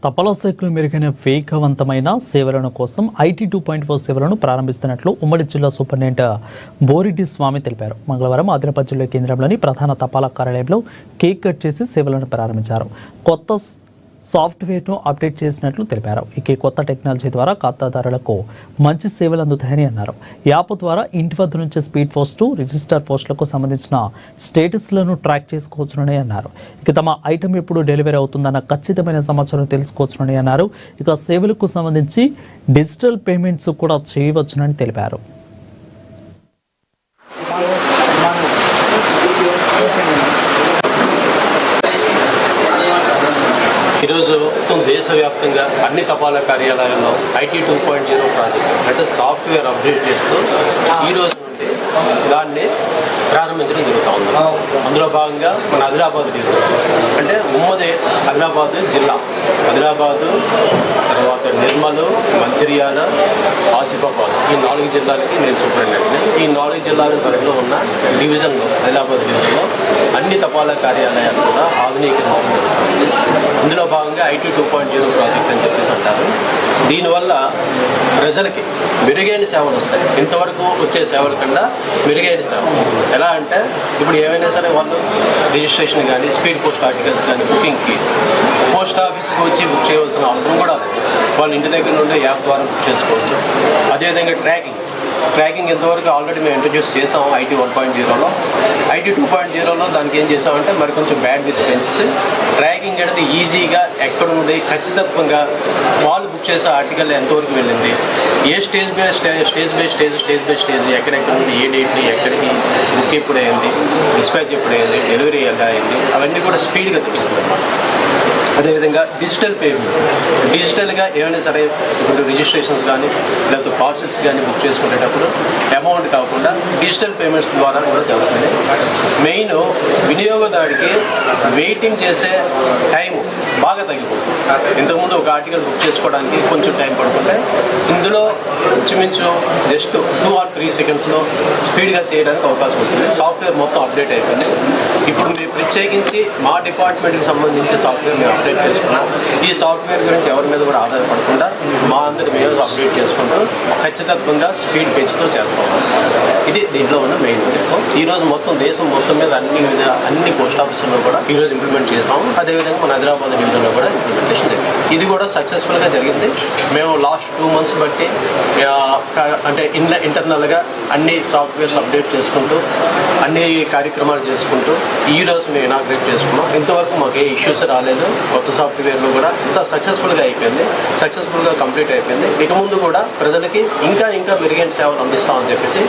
తపాలా శాఖలో మెరుగైన వేగవంతమైన సేవలను కోసం ఐటీ 2.4 సేవలను ప్రారంభిస్తున్నట్లు ఉమ్మడి జిల్లా సూపరింటెండెంట్ బోరెడ్డి స్వామి తెలిపారు. మంగళవారం ఆదిలాబాద్ జిల్లా కేంద్రంలోని ప్రధాన తపాలా కార్యాలయంలో కేక్ కట్ చేసి సేవలను ప్రారంభించారు. కొత్త సాఫ్ట్వేర్ను అప్డేట్ చేసినట్లు తెలిపారు. ఈ కొత్త టెక్నాలజీ ద్వారా ఖాతాదారులకు మంచి సేవలు అందుతాయని అన్నారు. యాప్ ద్వారా ఇంటి వద్ద నుంచి స్పీడ్ పోస్టు, రిజిస్టర్ పోస్టులకు సంబంధించిన స్టేటస్లను ట్రాక్ చేసుకోవచ్చునని అన్నారు. తమ ఐటమ్ ఎప్పుడు డెలివరీ అవుతుందన్న ఖచ్చితమైన సమాచారం తెలుసుకోవచ్చునని అన్నారు. సేవలకు సంబంధించి డిజిటల్ పేమెంట్స్ కూడా చేయవచ్చునని తెలిపారు. ఈరోజు మొత్తం దేశవ్యాప్తంగా అన్ని తపాలా కార్యాలయాల్లో ఐటీ 2.0 ప్రాజెక్ట్ అంటే సాఫ్ట్వేర్ అప్డేట్ చేస్తూ ఈరోజు నుండి దాన్ని ప్రారంభించడం జరుగుతూ ఉంది. అందులో భాగంగా మన ఆదిలాబాద్ డివిజన్ అంటే ఉమ్మడి ఆదిలాబాద్ జిల్లా, ఆదిలాబాదు తర్వాత నిర్మల్, మంచిర్యాల, ఆసిఫాబాద్ ఈ 4 జిల్లాలకి నేను సూపరింటెండెంట్ని. ఈ 4 జిల్లాల పరిధిలో ఉన్న డివిజన్లో ఆదిలాబాద్ డివిజన్లో అన్ని తపాలా కార్యాలయాలు కూడా ఆధునీకరించడం జరుగుతుంది. ఇందులో భాగంగా ఐటీ 2.0 ప్రాజెక్ట్ అని చెప్పేసి అంటారు. దీనివల్ల ప్రజలకి మెరుగైన సేవలు వస్తాయి. ఇంతవరకు వచ్చే సేవల కన్నా మెరుగైన సేవలు ఎలా అంటే ఇప్పుడు ఏమైనా సరే వాళ్ళు రిజిస్ట్రేషన్ కానీ, స్పీడ్ పోస్ట్ ఆర్టికల్స్ కానీ బుకింగ్కి పోస్ట్ ఆఫీస్కి వచ్చి బుక్ చేయవలసిన అవసరం కూడా లేదు. వాళ్ళు ఇంటి దగ్గర నుండి యాప్ ద్వారా బుక్ చేసుకోవచ్చు. అదేవిధంగా ట్రాకింగ్ ఎంతవరకు ఆల్రెడీ మేము ఇంట్రడ్యూస్ చేసాము ఐటీ 1.0లో. ఐటీ 2.0లో దానికి ఏం చేసామంటే మరి కొంచెం బ్యాడ్ విత్ పెంచి ట్రాకింగ్ అనేది ఈజీగా ఎక్కడ ఉంది, ఖచ్చితంగా వాళ్ళు బుక్ చేసే ఆర్టికల్ ఎంతవరకు వెళ్ళింది, ఏ స్టేజ్ బై స్టేజ్ ఎక్కడెక్కడ నుండి ఏ డేట్ని ఎక్కడికి బుక్ ఎప్పుడు అయింది, డిస్పాచ్ ఎప్పుడు అయింది, డెలివరీ ఎలా అయింది, అవన్నీ కూడా స్పీడ్గా తెలుస్తుంది. అదేవిధంగా డిజిటల్ పేమెంట్, డిజిటల్గా ఏమైనా సరే ఇప్పుడు రిజిస్ట్రేషన్స్ కానీ లేకపోతే పార్సల్స్ కానీ బుక్ చేసుకునేటప్పుడు అమౌంట్ కాకుండా డిజిటల్ పేమెంట్స్ ద్వారా కూడా జరుగుతుంది. మెయిన్ వినియోగదారుడికి వెయిటింగ్ చేసే టైం బాగా తగ్గిపోతుంది. ఇంతకుముందు ఒక ఆర్టికల్ బుక్ చేసుకోవడానికి కొంచెం టైం పడుతుంటే ఇందులో ఇంచుమించు జస్ట్ 2 or 3 సెకండ్స్లో స్పీడ్గా చేయడానికి అవకాశం ఉంటుంది. సాఫ్ట్వేర్ మొత్తం అప్డేట్ అయిపోయింది. ఇప్పుడు మేము ప్రత్యేకించి మా డిపార్ట్మెంట్కి సంబంధించి సాఫ్ట్వేర్ మేము అప్డేట్ చేసుకున్నాం. ఈ సాఫ్ట్వేర్ గురించి ఎవరి మీద కూడా ఆధారపడకుండా మా అందరి మేము అప్డేట్ చేసుకుంటూ ఖచ్చితంగా స్పీడ్ పెంచుతూ చేస్తాం. ఇది దీంట్లో ఉన్న మెయిన్ ఉద్దేశం. ఈరోజు మొత్తం దేశం మొత్తం మీద అన్ని పోస్ట్ ఆఫీసుల్లో కూడా ఈరోజు ఇంప్లిమెంట్ చేస్తాము. అదేవిధంగా మన ఆదిలాబాద్ డివిజన్లో కూడా ఇంప్లిమెంటేషన్ జరిగింది. ఇది కూడా సక్సెస్ఫుల్గా జరిగింది. మేము లాస్ట్ 2 months బట్టి అంటే ఇంటర్నల్గా అన్ని సాఫ్ట్వేర్స్ అప్డేట్ చేసుకుంటూ అన్ని కార్యక్రమాలు చేసుకుంటూ ఈరోజు మేము ఇనాగ్రేట్ చేసుకున్నాం. ఇంతవరకు మాకు ఏ ఇష్యూస్ రాలేదు. కొత్త సాఫ్ట్వేర్లో కూడా ఇంత సక్సెస్ఫుల్గా అయిపోయింది, సక్సెస్ఫుల్గా కంప్లీట్ అయిపోయింది. ఇక ముందు కూడా ప్రజలకి ఇంకా మెరుగైన సేవలు అందిస్తామని చెప్పేసి